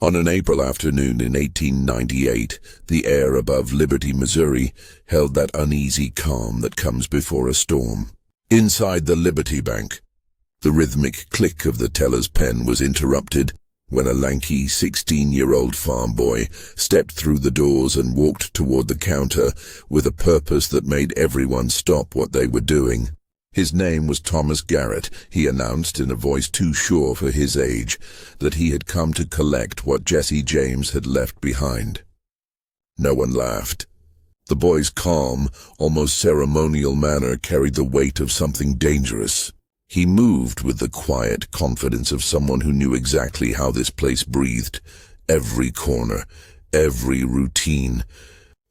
On an April afternoon in 1898, the air above Liberty, Missouri, held that uneasy calm that comes before a storm. Inside the Liberty Bank, the rhythmic click of the teller's pen was interrupted when a lanky 16-year-old farm boy stepped through the doors and walked toward the counter with a purpose that made everyone stop what they were doing. His name was Thomas Garrett. He announced in a voice too sure for his age that he had come to collect what Jesse James had left behind. No one laughed. The boy's calm, almost ceremonial manner carried the weight of something dangerous. He moved with the quiet confidence of someone who knew exactly how this place breathed. Every corner, every routine,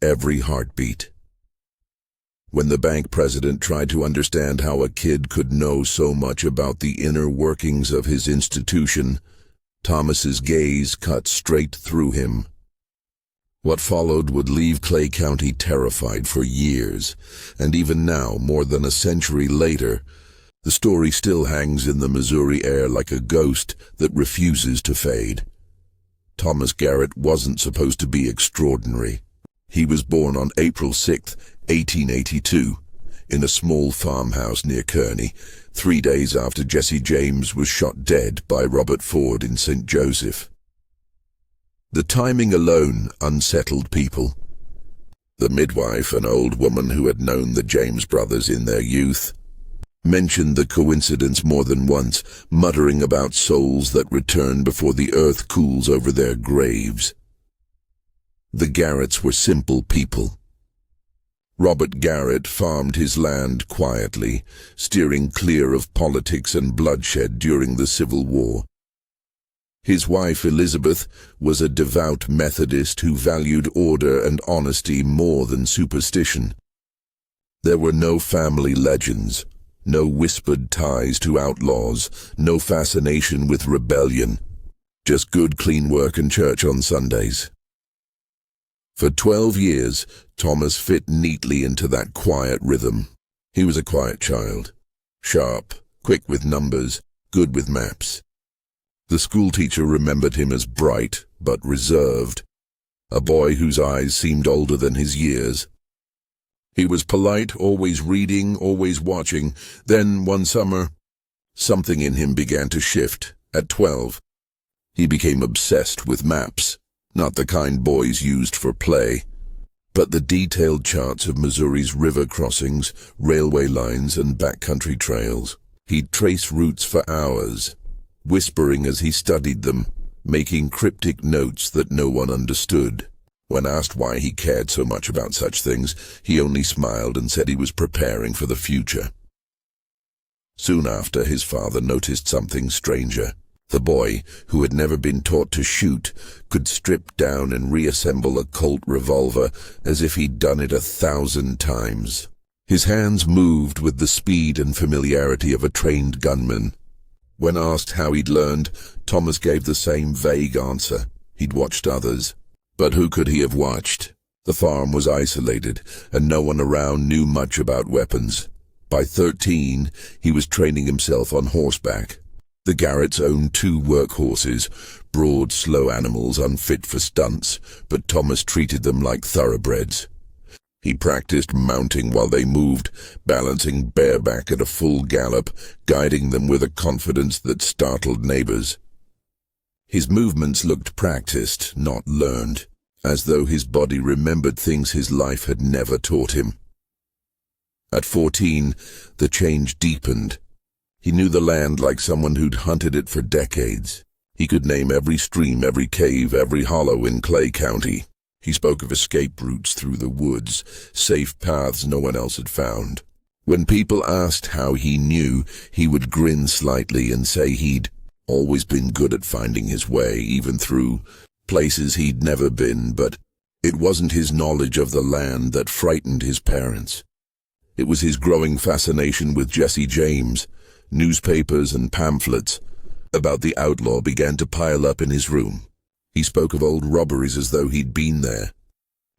every heartbeat. When the bank president tried to understand how a kid could know so much about the inner workings of his institution, Thomas's gaze cut straight through him. What followed would leave Clay County terrified for years, and even now, more than a century later, the story still hangs in the Missouri air like a ghost that refuses to fade. Thomas Garrett wasn't supposed to be extraordinary. He was born on April 6, 1882, in a small farmhouse near Kearney, 3 days after Jesse James was shot dead by Robert Ford in St. Joseph. The timing alone unsettled people. The midwife, an old woman who had known the James brothers in their youth, mentioned the coincidence more than once, muttering about souls that return before the earth cools over their graves. The Garretts were simple people. Robert Garrett farmed his land quietly, steering clear of politics and bloodshed during the Civil War. His wife, Elizabeth, was a devout Methodist who valued order and honesty more than superstition. There were no family legends, no whispered ties to outlaws, no fascination with rebellion, just good clean work and church on Sundays. For 12 years, Thomas fit neatly into that quiet rhythm. He was a quiet child, sharp, quick with numbers, good with maps. The schoolteacher remembered him as bright but reserved, a boy whose eyes seemed older than his years. He was polite, always reading, always watching. Then, one summer, something in him began to shift. At 12, he became obsessed with maps. Not the kind boys used for play, but the detailed charts of Missouri's river crossings, railway lines, and backcountry trails. He'd trace routes for hours, whispering as he studied them, making cryptic notes that no one understood. When asked why he cared so much about such things, he only smiled and said he was preparing for the future. Soon after, his father noticed something stranger. The boy, who had never been taught to shoot, could strip down and reassemble a Colt revolver as if he'd done it 1,000 times. His hands moved with the speed and familiarity of a trained gunman. When asked how he'd learned, Thomas gave the same vague answer. He'd watched others. But who could he have watched? The farm was isolated, and no one around knew much about weapons. By 13, he was training himself on horseback. The Garretts owned 2 workhorses, broad, slow animals unfit for stunts, but Thomas treated them like thoroughbreds. He practiced mounting while they moved, balancing bareback at a full gallop, guiding them with a confidence that startled neighbors. His movements looked practiced, not learned, as though his body remembered things his life had never taught him. At 14, the change deepened. He knew the land like someone who'd hunted it for decades. He could name every stream, every cave, every hollow in Clay County. He spoke of escape routes through the woods, safe paths no one else had found. When people asked how he knew, he would grin slightly and say he'd always been good at finding his way, even through places he'd never been, but it wasn't his knowledge of the land that frightened his parents. It was his growing fascination with Jesse James. Newspapers and pamphlets about the outlaw began to pile up in his room. He spoke of old robberies as though he'd been there,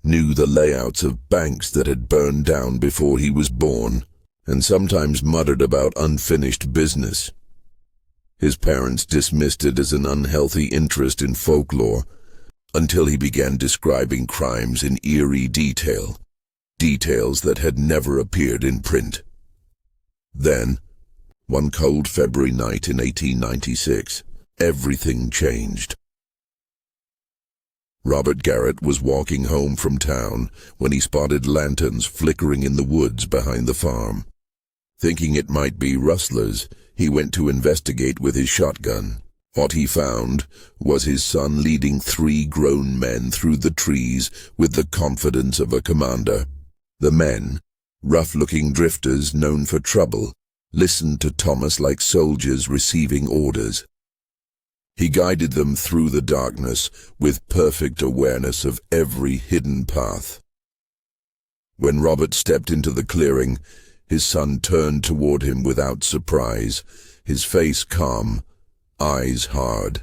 knew the layouts of banks that had burned down before he was born, and sometimes muttered about unfinished business. His parents dismissed it as an unhealthy interest in folklore, until he began describing crimes in eerie detail, details that had never appeared in print. Then, one cold February night in 1896, everything changed. Robert Garrett was walking home from town when he spotted lanterns flickering in the woods behind the farm. Thinking it might be rustlers, he went to investigate with his shotgun. What he found was his son leading 3 grown men through the trees with the confidence of a commander. The men, rough-looking drifters known for trouble, listened to Thomas like soldiers receiving orders. He guided them through the darkness with perfect awareness of every hidden path. When Robert stepped into the clearing, his son turned toward him without surprise, his face calm, eyes hard.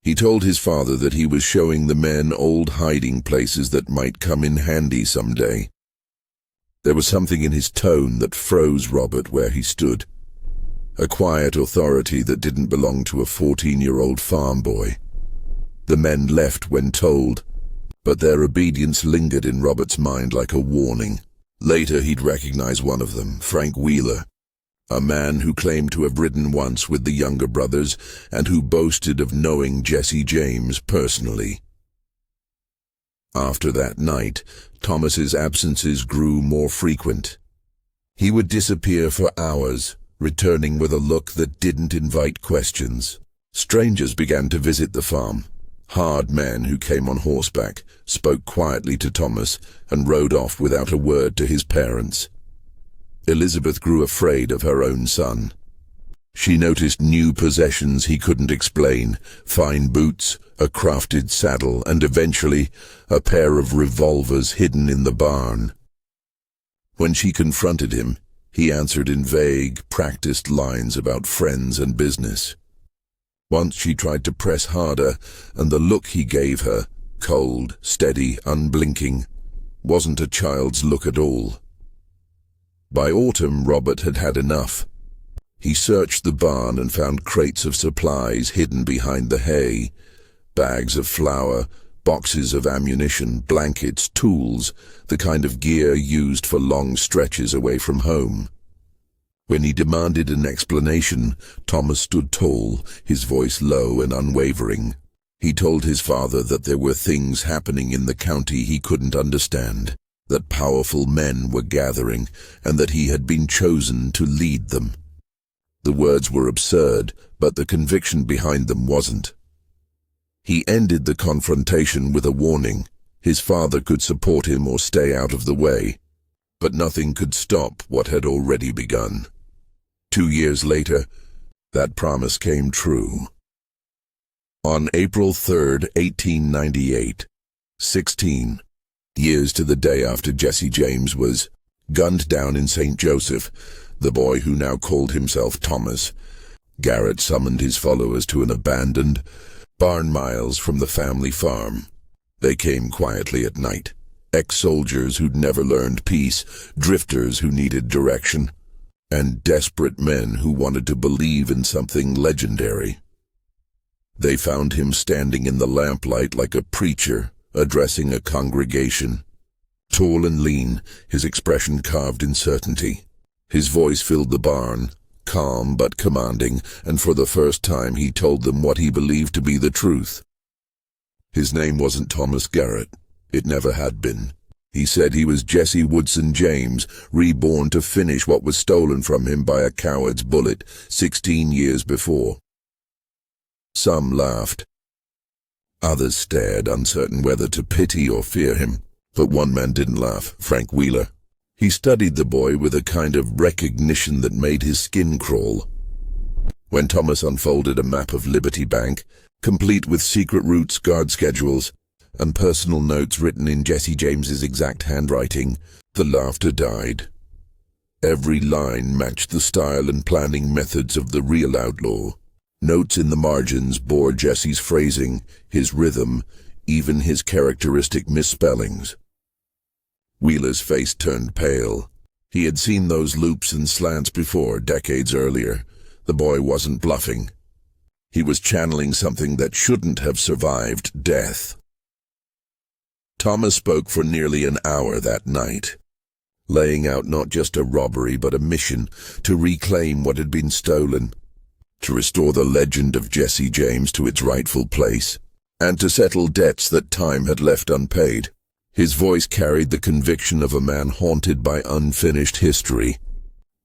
He told his father that he was showing the men old hiding places that might come in handy someday. There was something in his tone that froze Robert where he stood. A quiet authority that didn't belong to a 14-year-old farm boy. The men left when told, but their obedience lingered in Robert's mind like a warning. Later he'd recognize one of them, Frank Wheeler, a man who claimed to have ridden once with the younger brothers and who boasted of knowing Jesse James personally. After that night, Thomas's absences grew more frequent. He would disappear for hours, returning with a look that didn't invite questions. Strangers began to visit the farm. Hard men who came on horseback, spoke quietly to Thomas, and rode off without a word to his parents. Elizabeth grew afraid of her own son. She noticed new possessions he couldn't explain, fine boots, a crafted saddle, and eventually a pair of revolvers hidden in the barn. When she confronted him, he answered in vague, practiced lines about friends and business. Once she tried to press harder, and the look he gave her, cold, steady, unblinking, wasn't a child's look at all. By autumn, Robert had had enough. He searched the barn and found crates of supplies hidden behind the hay, bags of flour, boxes of ammunition, blankets, tools, the kind of gear used for long stretches away from home. When he demanded an explanation, Thomas stood tall, his voice low and unwavering. He told his father that there were things happening in the county he couldn't understand, that powerful men were gathering, and that he had been chosen to lead them. The words were absurd, but the conviction behind them wasn't. He ended the confrontation with a warning. His father could support him or stay out of the way, but nothing could stop what had already begun. 2 years later, that promise came true. On April 3, 1898, 16 years to the day after Jesse James was gunned down in St. Joseph, the boy who now called himself Thomas Garrett summoned his followers to an abandoned barn miles from the family farm. They came quietly at night, ex-soldiers who'd never learned peace, drifters who needed direction, and desperate men who wanted to believe in something legendary. They found him standing in the lamplight like a preacher, addressing a congregation. Tall and lean, his expression carved in certainty. His voice filled the barn, calm but commanding, and for the first time he told them what he believed to be the truth. His name wasn't Thomas Garrett. It never had been. He said he was Jesse Woodson James, reborn to finish what was stolen from him by a coward's bullet 16 years before. Some laughed. Others stared, uncertain whether to pity or fear him. But one man didn't laugh, Frank Wheeler. He studied the boy with a kind of recognition that made his skin crawl. When Thomas unfolded a map of Liberty Bank, complete with secret routes, guard schedules, and personal notes written in Jesse James's exact handwriting, the laughter died. Every line matched the style and planning methods of the real outlaw. Notes in the margins bore Jesse's phrasing, his rhythm, even his characteristic misspellings. Wheeler's face turned pale. He had seen those loops and slants before, decades earlier. The boy wasn't bluffing. He was channeling something that shouldn't have survived death. Thomas spoke for nearly an hour that night, laying out not just a robbery but a mission to reclaim what had been stolen, to restore the legend of Jesse James to its rightful place, and to settle debts that time had left unpaid. His voice carried the conviction of a man haunted by unfinished history.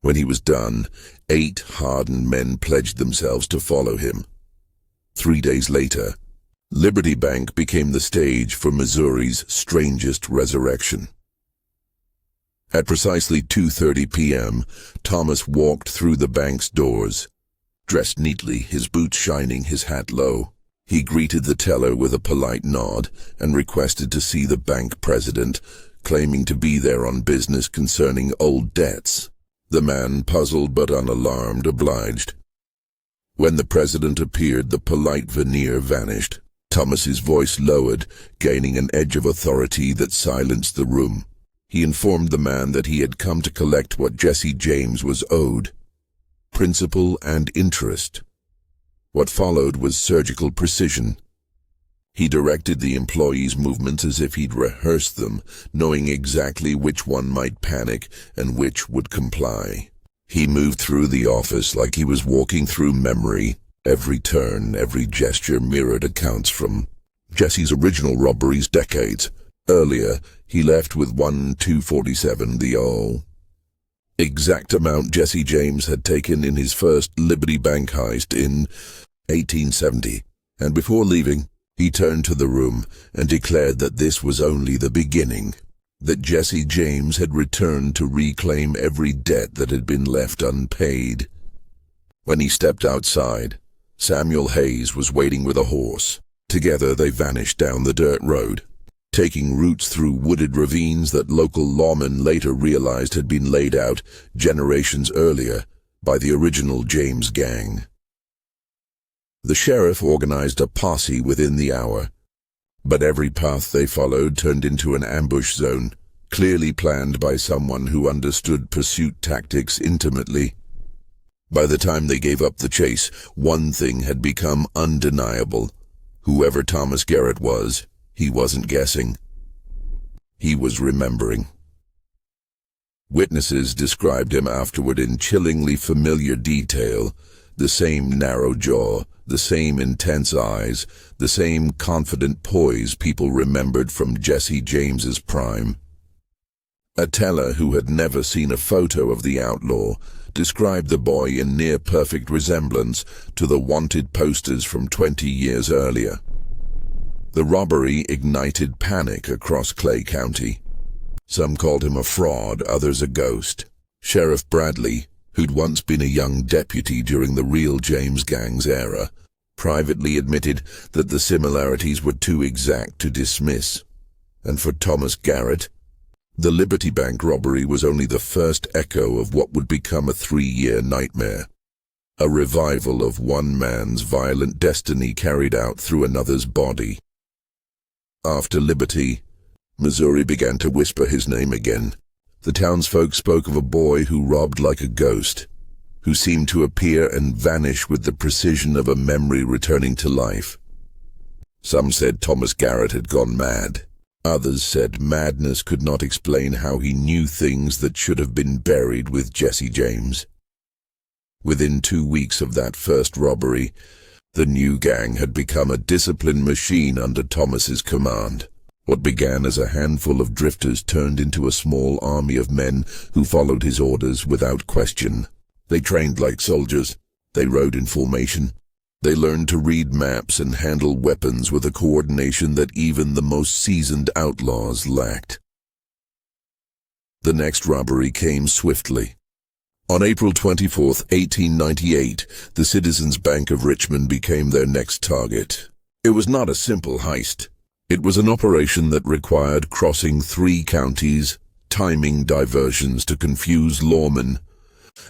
When he was done, 8 hardened men pledged themselves to follow him. 3 days later, Liberty Bank became the stage for Missouri's strangest resurrection. At precisely 2:30 p.m., Thomas walked through the bank's doors. Dressed neatly, his boots shining, his hat low, he greeted the teller with a polite nod and requested to see the bank president, claiming to be there on business concerning old debts. The man, puzzled but unalarmed, obliged. When the president appeared, the polite veneer vanished. Thomas's voice lowered, gaining an edge of authority that silenced the room. He informed the man that he had come to collect what Jesse James was owed: principal and interest. What followed was surgical precision. He directed the employees' movements as if he'd rehearsed them, knowing exactly which one might panic and which would comply. He moved through the office like he was walking through memory. Every turn, every gesture mirrored accounts from Jesse's original robberies decades earlier. He left with 247, the exact amount Jesse James had taken in his first Liberty Bank heist in 1870. And before leaving, he turned to the room and declared that this was only the beginning, that Jesse James had returned to reclaim every debt that had been left unpaid. When he stepped outside, Samuel Hayes was waiting with a horse. Together they vanished down the dirt road, taking routes through wooded ravines that local lawmen later realized had been laid out generations earlier by the original James gang. The sheriff organized a posse within the hour, but every path they followed turned into an ambush zone, clearly planned by someone who understood pursuit tactics intimately. By the time they gave up the chase, one thing had become undeniable. Whoever Thomas Garrett was, he wasn't guessing. He was remembering. Witnesses described him afterward in chillingly familiar detail: the same narrow jaw, the same intense eyes, the same confident poise people remembered from Jesse James's prime. A teller who had never seen a photo of the outlaw described the boy in near-perfect resemblance to the wanted posters from 20 years earlier. The robbery ignited panic across Clay County. Some called him a fraud, others a ghost. Sheriff Bradley, who'd once been a young deputy during the real James gang's era, privately admitted that the similarities were too exact to dismiss. And for Thomas Garrett, the Liberty Bank robbery was only the first echo of what would become a 3-year nightmare. A revival of one man's violent destiny carried out through another's body. After Liberty, Missouri began to whisper his name again. The townsfolk spoke of a boy who robbed like a ghost, who seemed to appear and vanish with the precision of a memory returning to life. Some said Thomas Garrett had gone mad. Others said madness could not explain how he knew things that should have been buried with Jesse James. Within 2 weeks of that first robbery, the new gang had become a disciplined machine under Thomas's command. What began as a handful of drifters turned into a small army of men who followed his orders without question. They trained like soldiers. They rode in formation. They learned to read maps and handle weapons with a coordination that even the most seasoned outlaws lacked. The next robbery came swiftly. On April 24, 1898, the Citizens Bank of Richmond became their next target. It was not a simple heist. It was an operation that required crossing 3 counties, timing diversions to confuse lawmen,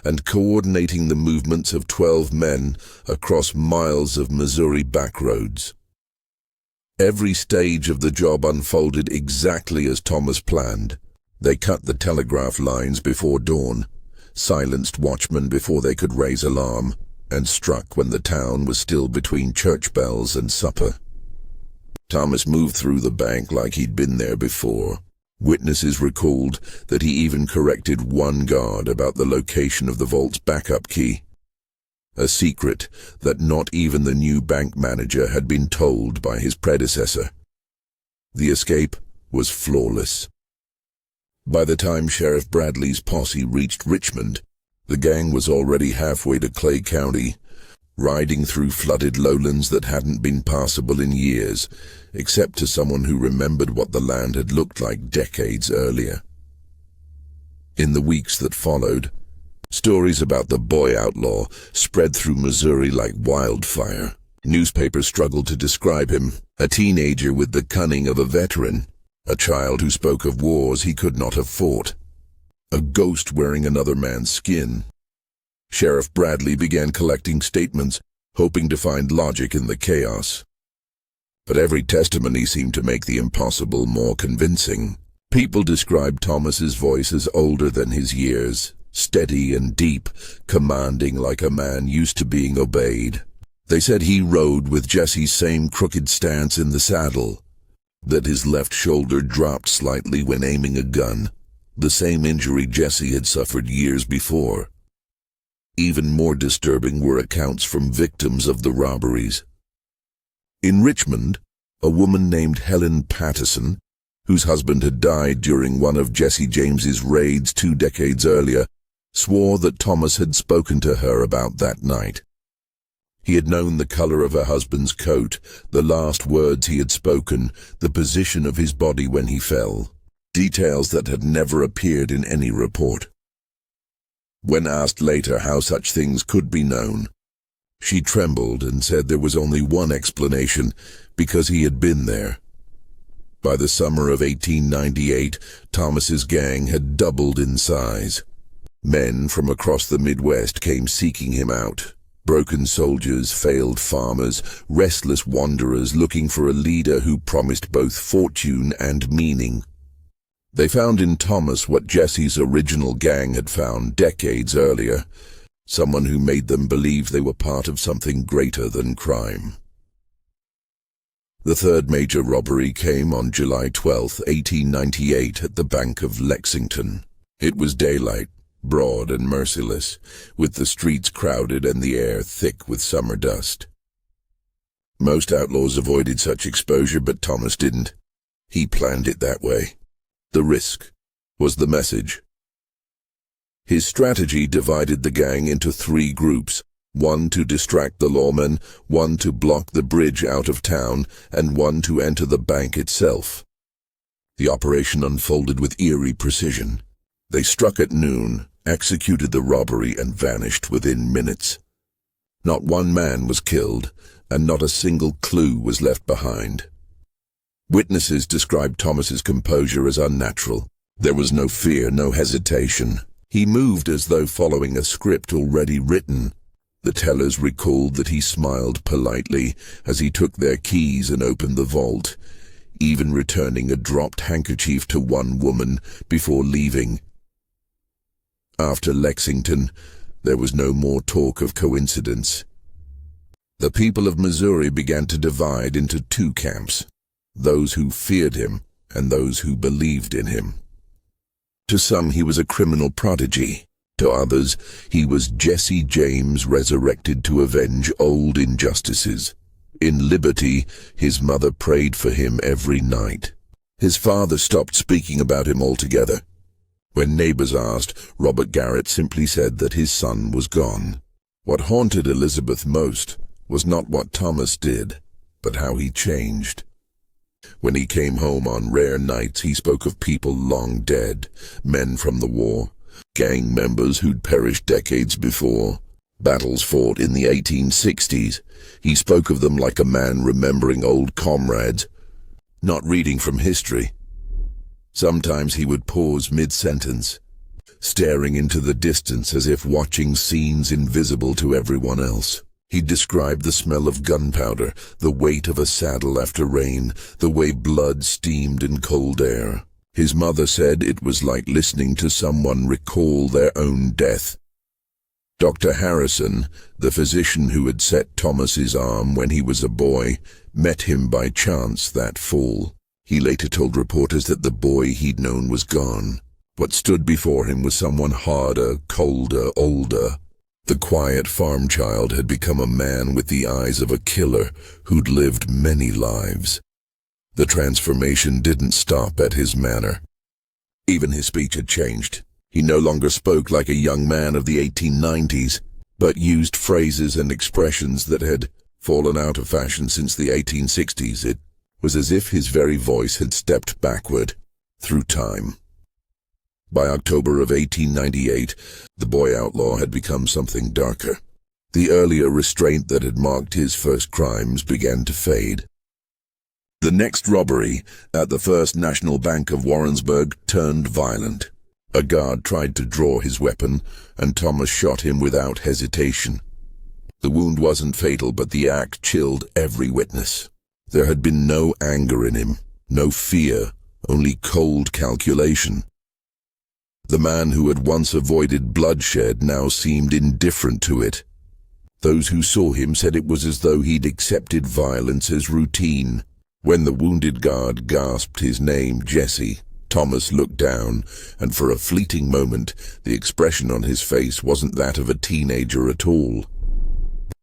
and coordinating the movements of 12 men across miles of Missouri backroads. Every stage of the job unfolded exactly as Thomas planned. They cut the telegraph lines before dawn, silenced watchmen before they could raise alarm, and struck when the town was still between church bells and supper. Thomas moved through the bank like he'd been there before. Witnesses recalled that he even corrected one guard about the location of the vault's backup key, a secret that not even the new bank manager had been told by his predecessor. The escape was flawless. By the time Sheriff Bradley's posse reached Richmond, the gang was already halfway to Clay County, riding through flooded lowlands that hadn't been passable in years, except to someone who remembered what the land had looked like decades earlier. In the weeks that followed, stories about the boy outlaw spread through Missouri like wildfire. Newspapers struggled to describe him, a teenager with the cunning of a veteran, a child who spoke of wars he could not have fought, a ghost wearing another man's skin. Sheriff Bradley began collecting statements, hoping to find logic in the chaos. But every testimony seemed to make the impossible more convincing. People described Thomas's voice as older than his years, steady and deep, commanding like a man used to being obeyed. They said he rode with Jesse's same crooked stance in the saddle, that his left shoulder dropped slightly when aiming a gun, the same injury Jesse had suffered years before. Even more disturbing were accounts from victims of the robberies. In Richmond, a woman named Helen Patterson, whose husband had died during one of Jesse James's raids 2 decades earlier, swore that Thomas had spoken to her about that night. He had known the color of her husband's coat, the last words he had spoken, the position of his body when he fell, details that had never appeared in any report. When asked later how such things could be known, she trembled and said there was only one explanation, because he had been there. By the summer of 1898, Thomas's gang had doubled in size. Men from across the Midwest came seeking him out. Broken soldiers, failed farmers, restless wanderers looking for a leader who promised both fortune and meaning. They found in Thomas what Jesse's original gang had found decades earlier, someone who made them believe they were part of something greater than crime. The third major robbery came on July 12, 1898, at the Bank of Lexington. It was daylight, broad and merciless, with the streets crowded and the air thick with summer dust. Most outlaws avoided such exposure, but Thomas didn't. He planned it that way. The risk was the message. His strategy divided the gang into 3 groups, one to distract the lawmen, one to block the bridge out of town, and one to enter the bank itself. The operation unfolded with eerie precision. They struck at noon, executed the robbery, and vanished within minutes. Not one man was killed, and not a single clue was left behind. Witnesses described Thomas's composure as unnatural. There was no fear, no hesitation. He moved as though following a script already written. The tellers recalled that he smiled politely as he took their keys and opened the vault, even returning a dropped handkerchief to one woman before leaving. After Lexington, there was no more talk of coincidence. The people of Missouri began to divide into 2 camps, those who feared him and those who believed in him. To some he was a criminal prodigy. To others he was Jesse James resurrected to avenge old injustices. In liberty, his mother prayed for him every night. His father stopped speaking about him altogether. When neighbors asked, Robert Garrett simply said that his son was gone. What haunted Elizabeth most was not what Thomas did, but how he changed. When he came home on rare nights, he spoke of people long dead, men from the war, gang members who'd perished decades before, battles fought in the 1860s. He spoke of them like a man remembering old comrades, not reading from history. Sometimes he would pause mid-sentence, staring into the distance as if watching scenes invisible to everyone else. He described the smell of gunpowder, the weight of a saddle after rain, the way blood steamed in cold air. His mother said it was like listening to someone recall their own death. Dr. Harrison, the physician who had set Thomas's arm when he was a boy, met him by chance that fall. He later told reporters that the boy he'd known was gone. What stood before him was someone harder, colder, older. The quiet farm child had become a man with the eyes of a killer who'd lived many lives. The transformation didn't stop at his manner. Even his speech had changed. He no longer spoke like a young man of the 1890s, but used phrases and expressions that had fallen out of fashion since the 1860s. It was as if his very voice had stepped backward through time. By October of 1898, the boy outlaw had become something darker. The earlier restraint that had marked his first crimes began to fade. The next robbery at the First National Bank of Warrensburg turned violent. A guard tried to draw his weapon, and Thomas shot him without hesitation. The wound wasn't fatal, but the act chilled every witness. There had been no anger in him, no fear, only cold calculation. The man who had once avoided bloodshed now seemed indifferent to it. Those who saw him said it was as though he'd accepted violence as routine. When the wounded guard gasped his name, Jesse, Thomas looked down, and for a fleeting moment, the expression on his face wasn't that of a teenager at all.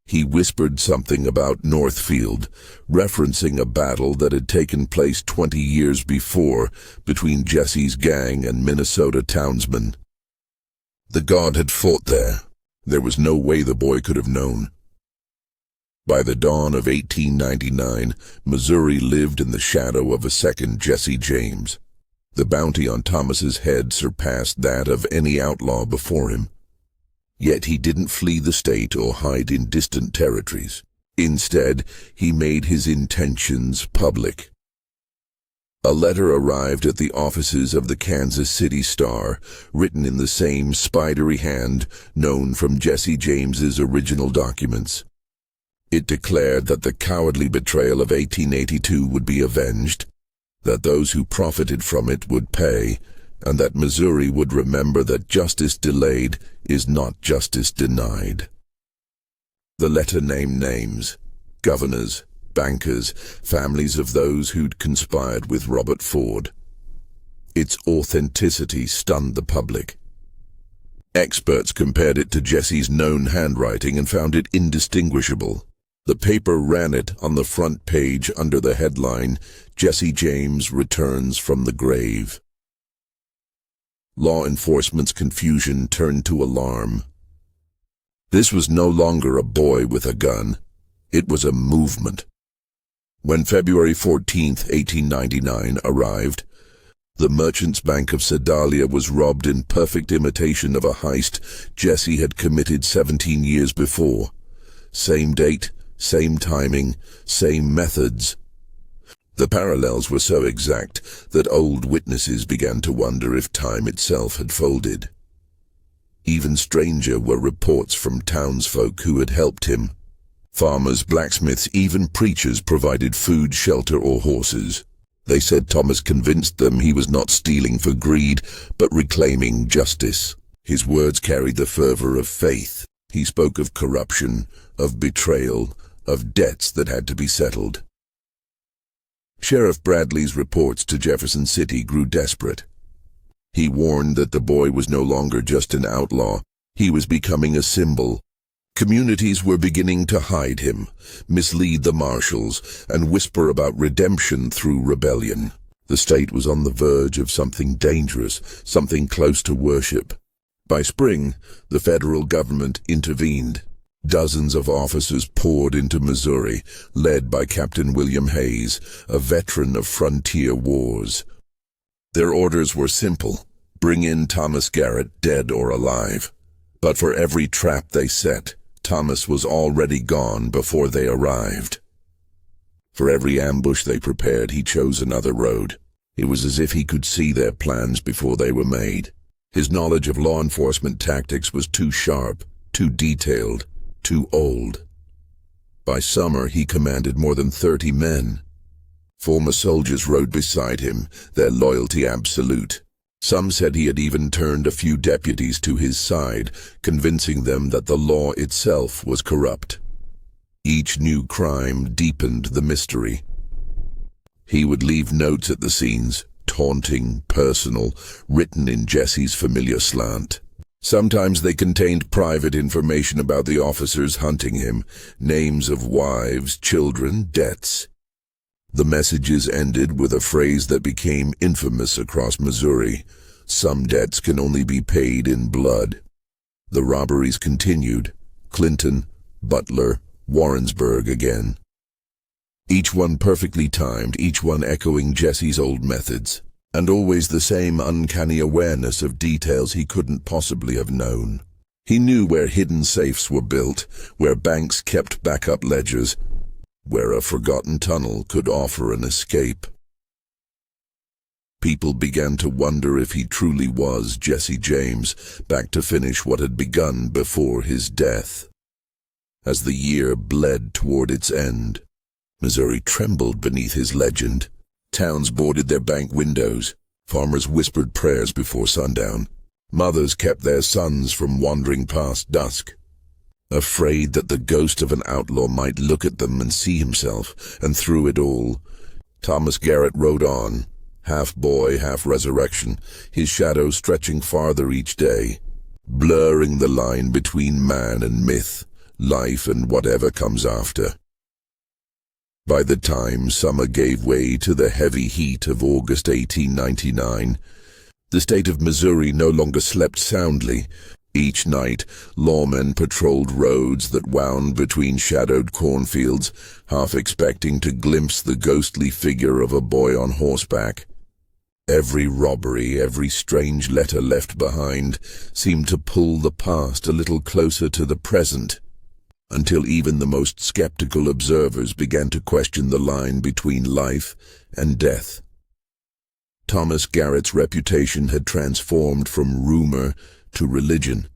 He whispered something about Northfield, referencing a battle that had taken place 20 years before between Jesse's gang and Minnesota townsmen. The guard had fought there. There was no way the boy could have known. By the dawn of 1899, Missouri lived in the shadow of a second Jesse James. The bounty on Thomas's head surpassed that of any outlaw before him. Yet he didn't flee the state or hide in distant territories. Instead, he made his intentions public. A letter arrived at the offices of the Kansas City Star, written in the same spidery hand known from Jesse James's original documents. It declared that the cowardly betrayal of 1882 would be avenged, that those who profited from it would pay, and that Missouri would remember that justice delayed is not justice denied. The letter named names, governors, bankers, families of those who'd conspired with Robert Ford. Its authenticity stunned the public. Experts compared it to Jesse's known handwriting and found it indistinguishable. The paper ran it on the front page under the headline, "Jesse James Returns from the Grave." Law enforcement's confusion turned to alarm. This was no longer a boy with a gun. It was a movement. When February 14th, 1899 arrived, the Merchants' Bank of Sedalia was robbed in perfect imitation of a heist Jesse had committed 17 years before. Same date, same timing, same methods. The parallels were so exact that old witnesses began to wonder if time itself had folded. Even stranger were reports from townsfolk who had helped him. Farmers, blacksmiths, even preachers provided food, shelter, or horses. They said Thomas convinced them he was not stealing for greed, but reclaiming justice. His words carried the fervor of faith. He spoke of corruption, of betrayal, of debts that had to be settled. Sheriff Bradley's reports to Jefferson City grew desperate. He warned that the boy was no longer just an outlaw. He was becoming a symbol. Communities were beginning to hide him, mislead the marshals, and whisper about redemption through rebellion. The state was on the verge of something dangerous, something close to worship. By spring, the federal government intervened. Dozens of officers poured into Missouri, led by Captain William Hayes, a veteran of frontier wars. Their orders were simple: bring in Thomas Garrett, dead or alive. But for every trap they set, Thomas was already gone before they arrived. For every ambush they prepared, he chose another road. It was as if he could see their plans before they were made. His knowledge of law enforcement tactics was too sharp, too detailed, too old. By summer, he commanded more than 30 men. Former soldiers rode beside him, their loyalty absolute. Some said he had even turned a few deputies to his side, convincing them that the law itself was corrupt. Each new crime deepened the mystery. He would leave notes at the scenes, taunting, personal, written in Jesse's familiar slant. Sometimes they contained private information about the officers hunting him, names of wives, children, debts. The messages ended with a phrase that became infamous across Missouri: "Some debts can only be paid in blood." The robberies continued: Clinton, Butler, Warrensburg again. Each one perfectly timed, each one echoing Jesse's old methods, and always the same uncanny awareness of details he couldn't possibly have known. He knew where hidden safes were built, where banks kept backup ledgers, where a forgotten tunnel could offer an escape. People began to wonder if he truly was Jesse James, back to finish what had begun before his death. As the year bled toward its end, Missouri trembled beneath his legend. Towns boarded their bank windows. Farmers whispered prayers before sundown. Mothers kept their sons from wandering past dusk, afraid that the ghost of an outlaw might look at them and see himself. And through it all, Thomas Garrett rode on, half boy, half resurrection, his shadow stretching farther each day, blurring the line between man and myth, life and whatever comes after. By the time summer gave way to the heavy heat of August 1899, the state of Missouri no longer slept soundly. Each night, lawmen patrolled roads that wound between shadowed cornfields, half expecting to glimpse the ghostly figure of a boy on horseback. Every robbery, every strange letter left behind, seemed to pull the past a little closer to the present, until even the most skeptical observers began to question the line between life and death. Thomas Garrett's reputation had transformed from rumor to religion.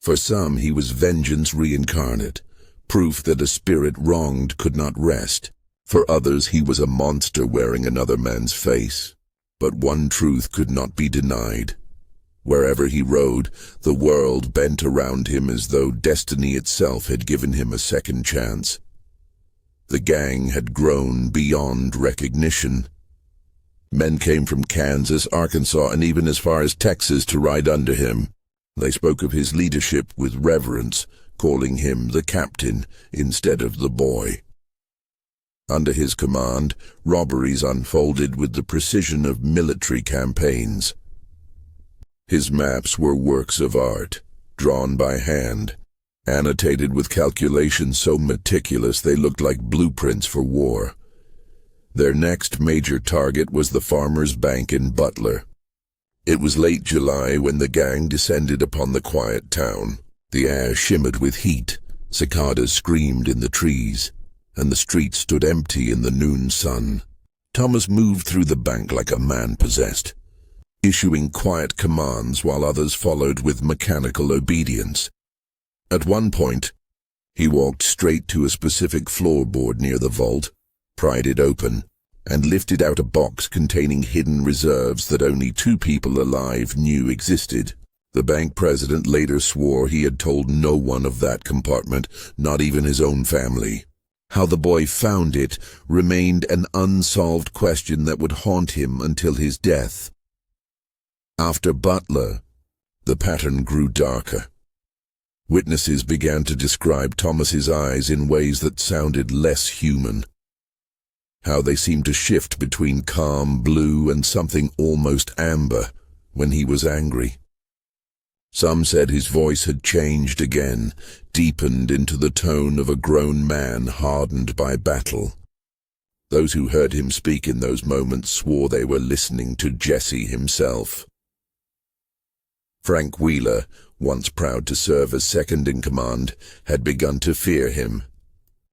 For some, he was vengeance reincarnate, proof that a spirit wronged could not rest. For others, he was a monster wearing another man's face. But one truth could not be denied. Wherever he rode, the world bent around him as though destiny itself had given him a second chance. The gang had grown beyond recognition. Men came from Kansas, Arkansas, and even as far as Texas to ride under him. They spoke of his leadership with reverence, calling him the captain instead of the boy. Under his command, robberies unfolded with the precision of military campaigns. His maps were works of art, drawn by hand, annotated with calculations so meticulous they looked like blueprints for war. Their next major target was the Farmers' Bank in Butler. It was late July when the gang descended upon the quiet town. The air shimmered with heat, cicadas screamed in the trees, and the streets stood empty in the noon sun. Thomas moved through the bank like a man possessed, issuing quiet commands while others followed with mechanical obedience. At one point, he walked straight to a specific floorboard near the vault, pried it open, and lifted out a box containing hidden reserves that only 2 people alive knew existed. The bank president later swore he had told no one of that compartment, not even his own family. How the boy found it remained an unsolved question that would haunt him until his death. After Butler, the pattern grew darker. Witnesses began to describe Thomas's eyes in ways that sounded less human. How they seemed to shift between calm blue and something almost amber when he was angry. Some said his voice had changed again, deepened into the tone of a grown man hardened by battle. Those who heard him speak in those moments swore they were listening to Jesse himself. Frank Wheeler, once proud to serve as second in command, had begun to fear him.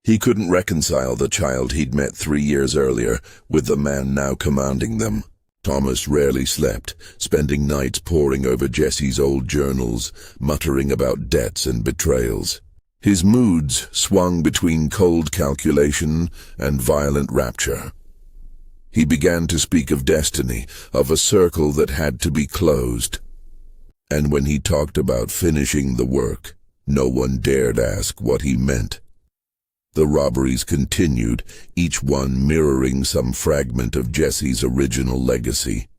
He couldn't reconcile the child he'd met 3 years earlier with the man now commanding them. Thomas rarely slept, spending nights poring over Jesse's old journals, muttering about debts and betrayals. His moods swung between cold calculation and violent rapture. He began to speak of destiny, of a circle that had to be closed. And when he talked about finishing the work, no one dared ask what he meant. The robberies continued, each one mirroring some fragment of Jesse's original legacy.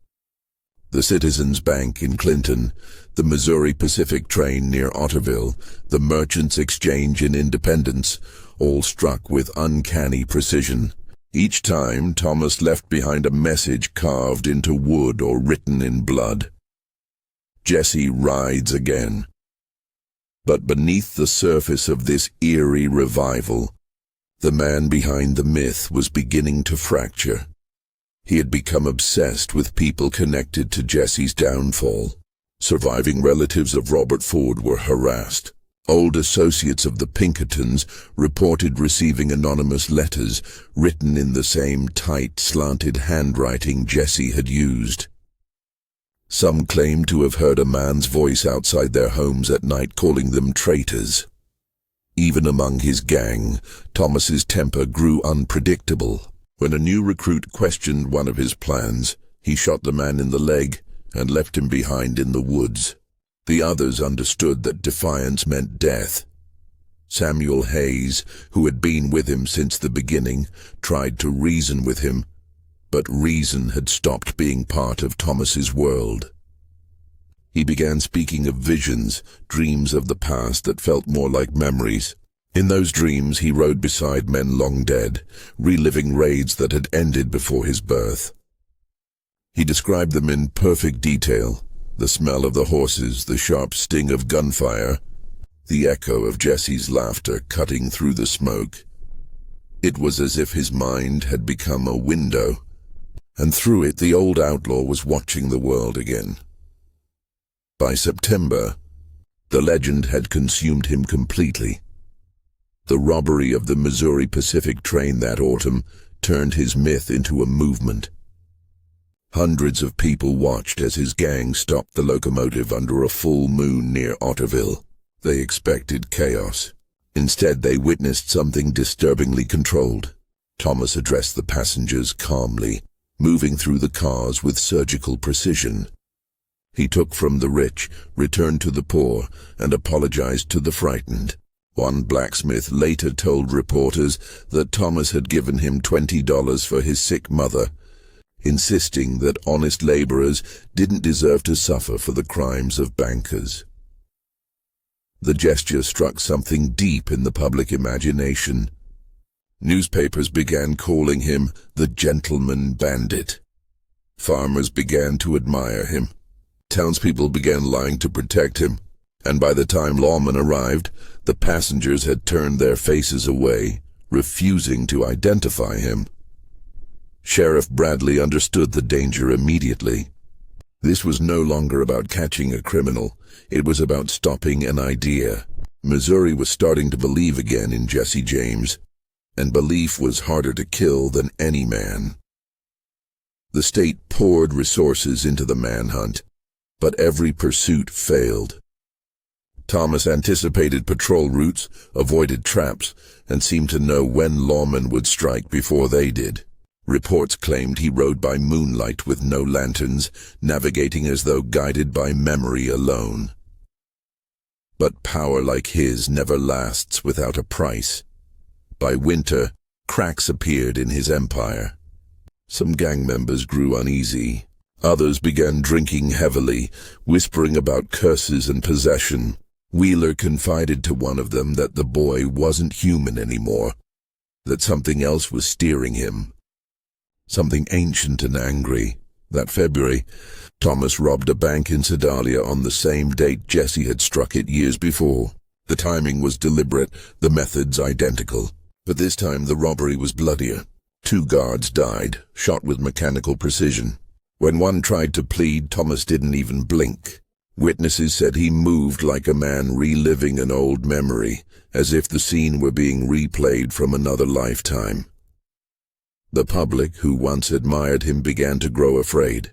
The Citizens Bank in Clinton, the Missouri Pacific train near Otterville, the Merchants Exchange in Independence, all struck with uncanny precision. Each time, Thomas left behind a message carved into wood or written in blood. Jesse rides again. But beneath the surface of this eerie revival, the man behind the myth was beginning to fracture. He had become obsessed with people connected to Jesse's downfall. Surviving relatives of Robert Ford were harassed. Old associates of the Pinkertons reported receiving anonymous letters written in the same tight, slanted handwriting Jesse had used. Some claimed to have heard a man's voice outside their homes at night calling them traitors. Even among his gang, Thomas's temper grew unpredictable. When a new recruit questioned one of his plans, he shot the man in the leg and left him behind in the woods. The others understood that defiance meant death. Samuel Hayes, who had been with him since the beginning, tried to reason with him, but reason had stopped being part of Thomas's world. He began speaking of visions, dreams of the past that felt more like memories. In those dreams he rode beside men long dead, reliving raids that had ended before his birth. He described them in perfect detail, the smell of the horses, the sharp sting of gunfire, the echo of Jesse's laughter cutting through the smoke. It was as if his mind had become a window, and through it the old outlaw was watching the world again. By September, the legend had consumed him completely. The robbery of the Missouri Pacific train that autumn turned his myth into a movement. Hundreds of people watched as his gang stopped the locomotive under a full moon near Otterville. They expected chaos. Instead, they witnessed something disturbingly controlled. Thomas addressed the passengers calmly, moving through the cars with surgical precision. He took from the rich, returned to the poor, and apologized to the frightened. One blacksmith later told reporters that Thomas had given him $20 for his sick mother, insisting that honest laborers didn't deserve to suffer for the crimes of bankers. The gesture struck something deep in the public imagination. Newspapers began calling him the gentleman bandit. Farmers began to admire him. Townspeople began lying to protect him, and by the time lawmen arrived, the passengers had turned their faces away, refusing to identify him. Sheriff Bradley understood the danger immediately. This was no longer about catching a criminal, it was about stopping an idea. Missouri was starting to believe again in Jesse James, and belief was harder to kill than any man. The state poured resources into the manhunt, but every pursuit failed. Thomas anticipated patrol routes, avoided traps, and seemed to know when lawmen would strike before they did. Reports claimed he rode by moonlight with no lanterns, navigating as though guided by memory alone. But power like his never lasts without a price. By winter, cracks appeared in his empire. Some gang members grew uneasy. Others began drinking heavily, whispering about curses and possession. Wheeler confided to one of them that the boy wasn't human anymore, that something else was steering him. Something ancient and angry. That February, Thomas robbed a bank in Sedalia on the same date Jesse had struck it years before. The timing was deliberate, the methods identical. But this time the robbery was bloodier. 2 guards died, shot with mechanical precision. When one tried to plead, Thomas didn't even blink. Witnesses said he moved like a man reliving an old memory, as if the scene were being replayed from another lifetime. The public, who once admired him, began to grow afraid.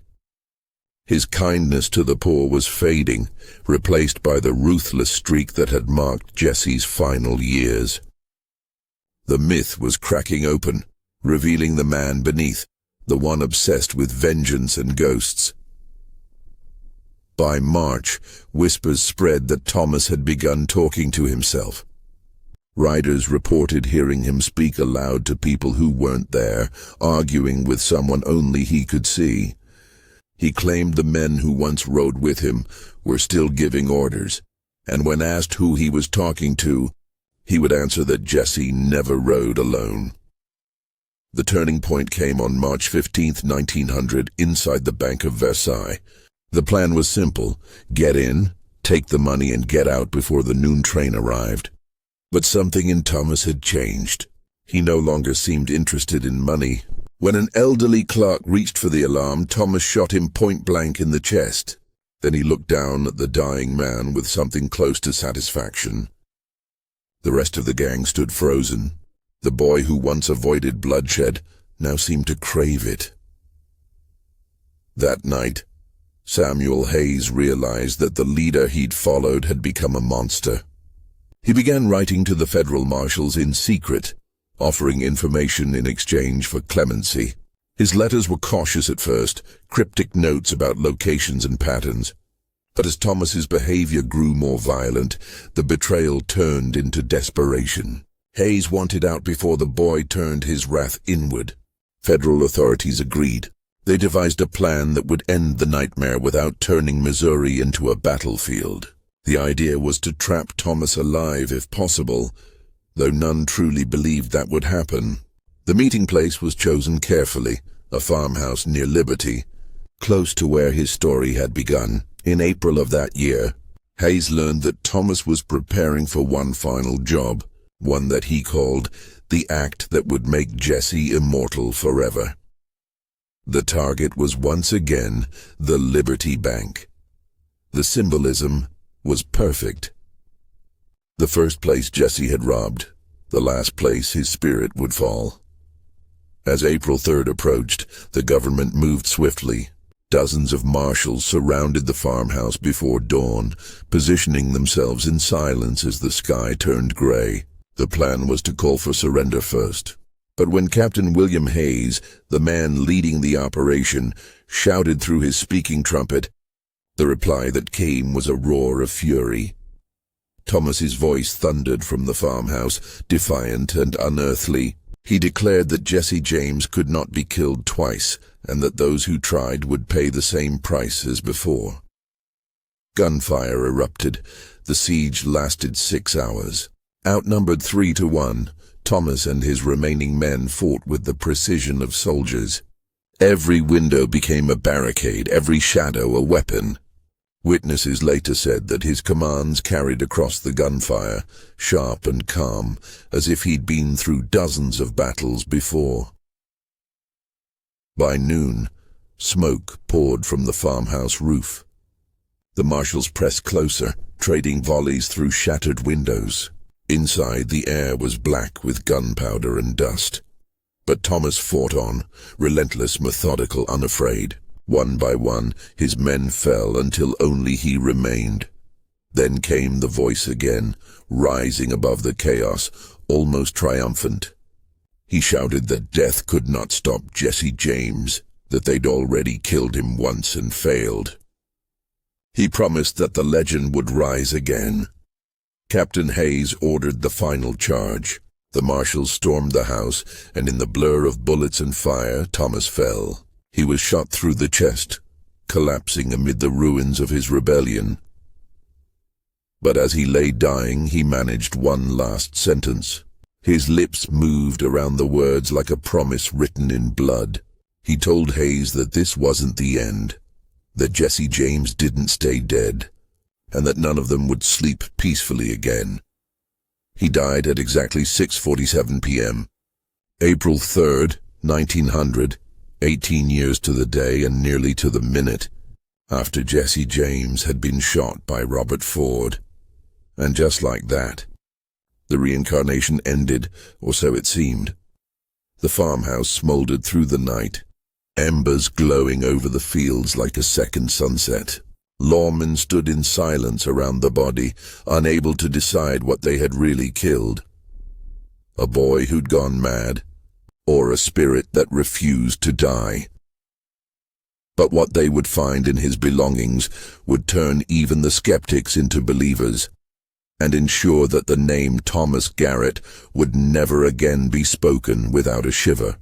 His kindness to the poor was fading, replaced by the ruthless streak that had marked Jesse's final years. The myth was cracking open, revealing the man beneath, the one obsessed with vengeance and ghosts. By March, whispers spread that Thomas had begun talking to himself. Riders reported hearing him speak aloud to people who weren't there, arguing with someone only he could see. He claimed the men who once rode with him were still giving orders, and when asked who he was talking to, he would answer that Jesse never rode alone. The turning point came on March 15, 1900, inside the Bank of Versailles. The plan was simple: get in, take the money, and get out before the noon train arrived. But something in Thomas had changed. He no longer seemed interested in money. When an elderly clerk reached for the alarm, Thomas shot him point-blank in the chest. Then he looked down at the dying man with something close to satisfaction. The rest of the gang stood frozen. The boy who once avoided bloodshed now seemed to crave it. That night, Samuel Hayes realized that the leader he'd followed had become a monster. He began writing to the federal marshals in secret, offering information in exchange for clemency. His letters were cautious at first, cryptic notes about locations and patterns. But as Thomas's behavior grew more violent, the betrayal turned into desperation. Hayes wanted out before the boy turned his wrath inward. Federal authorities agreed. They devised a plan that would end the nightmare without turning Missouri into a battlefield. The idea was to trap Thomas alive if possible, though none truly believed that would happen. The meeting place was chosen carefully, a farmhouse near Liberty, close to where his story had begun. In April of that year, Hayes learned that Thomas was preparing for one final job, one that he called the act that would make Jesse immortal forever. The target was once again the Liberty Bank. The symbolism was perfect. The first place Jesse had robbed, the last place his spirit would fall. As April 3rd approached, the government moved swiftly. Dozens of marshals surrounded the farmhouse before dawn, positioning themselves in silence as the sky turned gray. The plan was to call for surrender first. But when Captain William Hayes, the man leading the operation, shouted through his speaking trumpet, the reply that came was a roar of fury. Thomas's voice thundered from the farmhouse, defiant and unearthly. He declared that Jesse James could not be killed twice, and that those who tried would pay the same price as before. Gunfire erupted. The siege lasted 6 hours. Outnumbered 3-1, Thomas and his remaining men fought with the precision of soldiers. Every window became a barricade, every shadow a weapon. Witnesses later said that his commands carried across the gunfire, sharp and calm, as if he'd been through dozens of battles before. By noon, smoke poured from the farmhouse roof. The marshals pressed closer, trading volleys through shattered windows. Inside, the air was black with gunpowder and dust. But Thomas fought on, relentless, methodical, unafraid. One by one, his men fell until only he remained. Then came the voice again, rising above the chaos, almost triumphant. He shouted that death could not stop Jesse James, that they'd already killed him once and failed. He promised that the legend would rise again. Captain Hayes ordered the final charge. The marshals stormed the house, and in the blur of bullets and fire, Thomas fell. He was shot through the chest, collapsing amid the ruins of his rebellion. But as he lay dying, he managed one last sentence. His lips moved around the words like a promise written in blood. He told Hayes that this wasn't the end, that Jesse James didn't stay dead, and that none of them would sleep peacefully again. He died at exactly 6:47 p.m. April 3rd, 1900, 18 years to the day and nearly to the minute, after Jesse James had been shot by Robert Ford. And just like that, the reincarnation ended, or so it seemed. The farmhouse smoldered through the night, embers glowing over the fields like a second sunset. Lawmen stood in silence around the body, unable to decide what they had really killed. A boy who'd gone mad, or a spirit that refused to die. But what they would find in his belongings would turn even the skeptics into believers, and ensure that the name Thomas Garrett would never again be spoken without a shiver.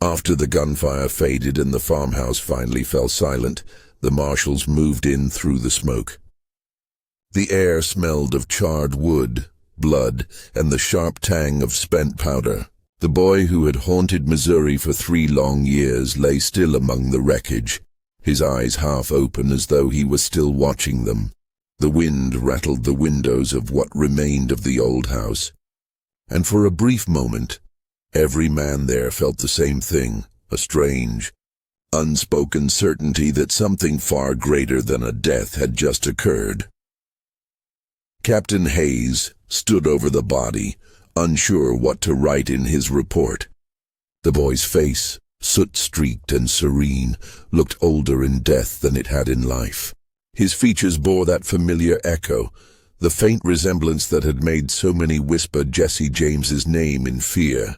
After the gunfire faded and the farmhouse finally fell silent, the marshals moved in through the smoke. The air smelled of charred wood, blood, and the sharp tang of spent powder. The boy who had haunted Missouri for 3 long years lay still among the wreckage, his eyes half open as though he was still watching them. The wind rattled the windows of what remained of the old house, and for a brief moment, every man there felt the same thing, a strange, unspoken certainty that something far greater than a death had just occurred. Captain Hayes stood over the body, unsure what to write in his report. The boy's face, soot-streaked and serene, looked older in death than it had in life. His features bore that familiar echo, the faint resemblance that had made so many whisper Jesse James's name in fear.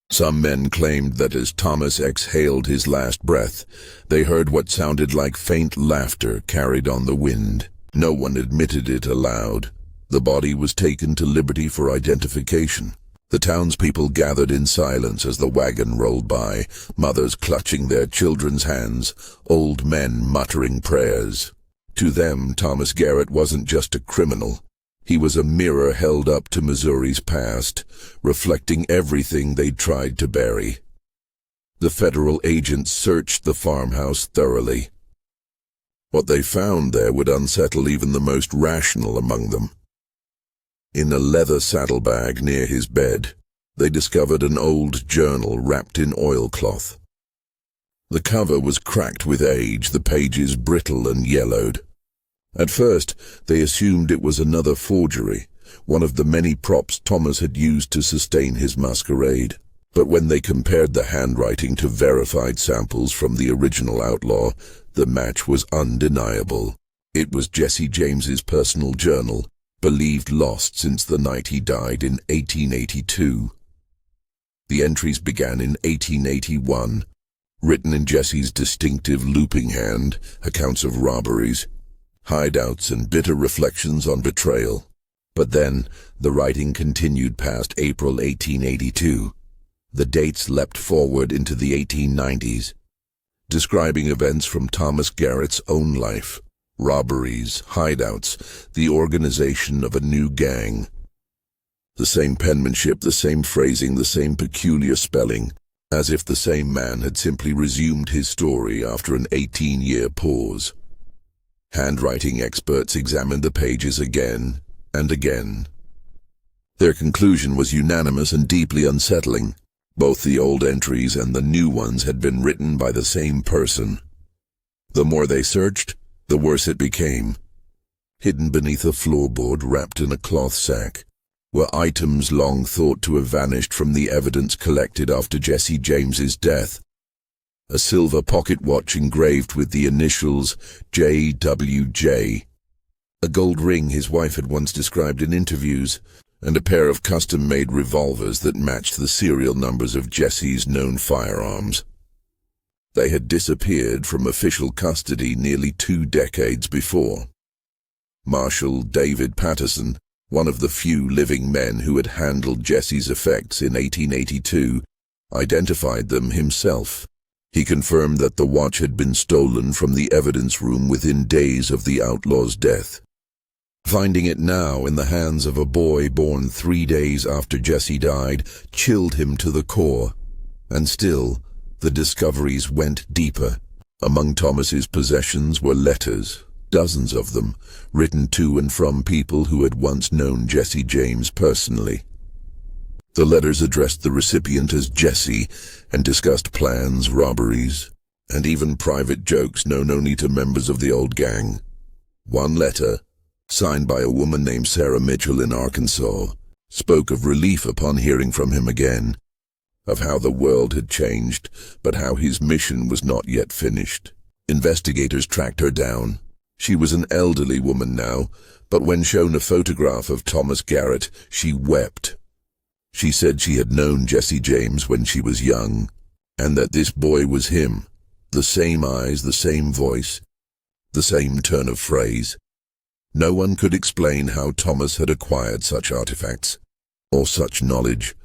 Some men claimed that as Thomas exhaled his last breath, they heard what sounded like faint laughter carried on the wind. No one admitted it aloud. The body was taken to Liberty for identification. The townspeople gathered in silence as the wagon rolled by, mothers clutching their children's hands, old men muttering prayers. To them, Thomas Garrett wasn't just a criminal. He was a mirror held up to Missouri's past, reflecting everything they'd tried to bury. The federal agents searched the farmhouse thoroughly. What they found there would unsettle even the most rational among them. In a leather saddlebag near his bed, they discovered an old journal wrapped in oilcloth. The cover was cracked with age, the pages brittle and yellowed. At first, they assumed it was another forgery, one of the many props Thomas had used to sustain his masquerade. But when they compared the handwriting to verified samples from the original outlaw, the match was undeniable. It was Jesse James's personal journal, believed lost since the night he died in 1882. The entries began in 1881, written in Jesse's distinctive looping hand, accounts of robberies, hideouts, and bitter reflections on betrayal. But then, the writing continued past April 1882. The dates leapt forward into the 1890s, describing events from Thomas Garrett's own life, robberies, hideouts, the organization of a new gang. The same penmanship, the same phrasing, the same peculiar spelling, as if the same man had simply resumed his story after an 18-year pause. Handwriting experts examined the pages again and again. Their conclusion was unanimous and deeply unsettling. Both the old entries and the new ones had been written by the same person. The more they searched, the worse it became. Hidden beneath a floorboard wrapped in a cloth sack were items long thought to have vanished from the evidence collected after Jesse James's death. A silver pocket watch engraved with the initials JWJ, a gold ring his wife had once described in interviews, and a pair of custom-made revolvers that matched the serial numbers of Jesse's known firearms. They had disappeared from official custody nearly 2 decades before. Marshal David Patterson, one of the few living men who had handled Jesse's effects in 1882, identified them himself. He confirmed that the watch had been stolen from the evidence room within days of the outlaw's death. Finding it now in the hands of a boy born 3 days after Jesse died chilled him to the core. And still, the discoveries went deeper. Among Thomas's possessions were letters, dozens of them, written to and from people who had once known Jesse James personally. The letters addressed the recipient as Jesse and discussed plans, robberies, and even private jokes known only to members of the old gang. One letter, signed by a woman named Sarah Mitchell in Arkansas, spoke of relief upon hearing from him again, of how the world had changed, but how his mission was not yet finished. Investigators tracked her down. She was an elderly woman now, but when shown a photograph of Thomas Garrett, she wept. She said she had known Jesse James when she was young, and that this boy was him. The same eyes, the same voice, the same turn of phrase. No one could explain how Thomas had acquired such artifacts, or such knowledge,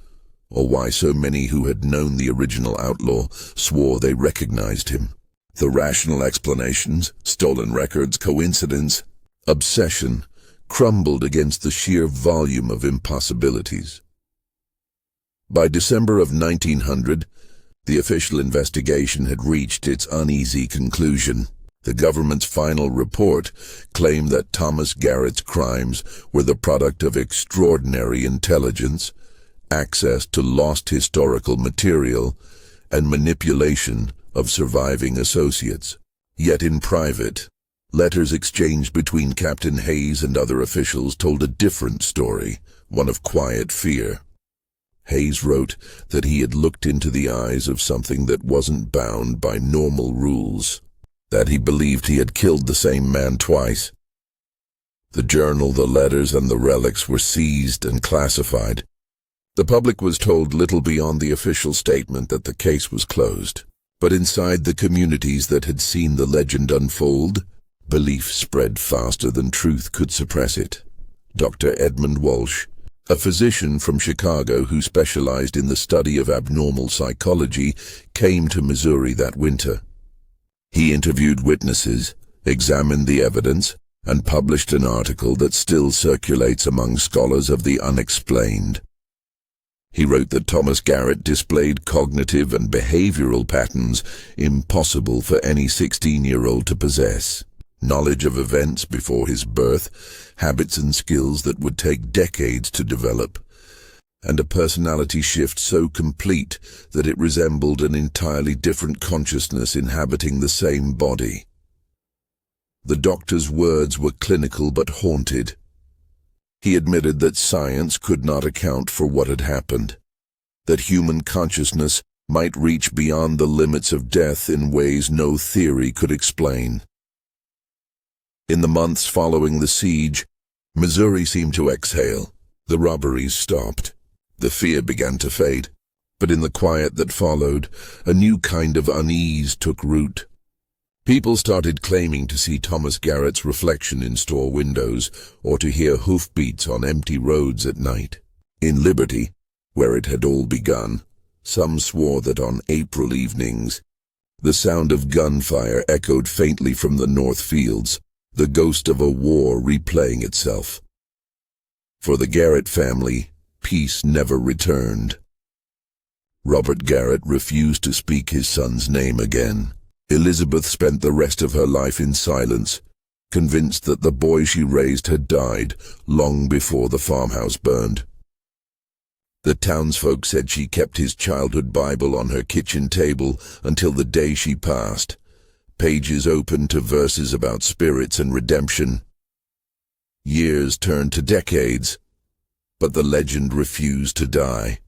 or why so many who had known the original outlaw swore they recognized him. The rational explanations, stolen records, coincidence, obsession, crumbled against the sheer volume of impossibilities. By December of 1900, the official investigation had reached its uneasy conclusion. The government's final report claimed that Thomas Garrett's crimes were the product of extraordinary intelligence, access to lost historical material, and manipulation of surviving associates. Yet in private, letters exchanged between Captain Hayes and other officials told a different story, one of quiet fear. Hayes wrote that he had looked into the eyes of something that wasn't bound by normal rules, that he believed he had killed the same man twice. The journal, the letters, and the relics were seized and classified. The public was told little beyond the official statement that the case was closed. But inside the communities that had seen the legend unfold, belief spread faster than truth could suppress it. Dr. Edmund Walsh, a physician from Chicago who specialized in the study of abnormal psychology, came to Missouri that winter. He interviewed witnesses, examined the evidence, and published an article that still circulates among scholars of the unexplained. He wrote that Thomas Garrett displayed cognitive and behavioral patterns impossible for any 16-year-old to possess, knowledge of events before his birth, habits and skills that would take decades to develop, and a personality shift so complete that it resembled an entirely different consciousness inhabiting the same body. The doctor's words were clinical but haunted. He admitted that science could not account for what had happened, that human consciousness might reach beyond the limits of death in ways no theory could explain. In the months following the siege, Missouri seemed to exhale. The robberies stopped. The fear began to fade. But in the quiet that followed, a new kind of unease took root. People started claiming to see Thomas Garrett's reflection in store windows or to hear hoofbeats on empty roads at night. In Liberty, where it had all begun, some swore that on April evenings, the sound of gunfire echoed faintly from the North Fields, the ghost of a war replaying itself. For the Garrett family, peace never returned. Robert Garrett refused to speak his son's name again. Elizabeth spent the rest of her life in silence, convinced that the boy she raised had died long before the farmhouse burned. The townsfolk said she kept his childhood Bible on her kitchen table until the day she passed, pages open to verses about spirits and redemption. Years turned to decades, but the legend refused to die.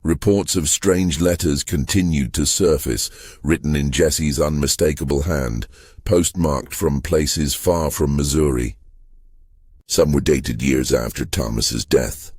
Reports of strange letters continued to surface, written in Jesse's unmistakable hand, postmarked from places far from Missouri. Some were dated years after Thomas's death.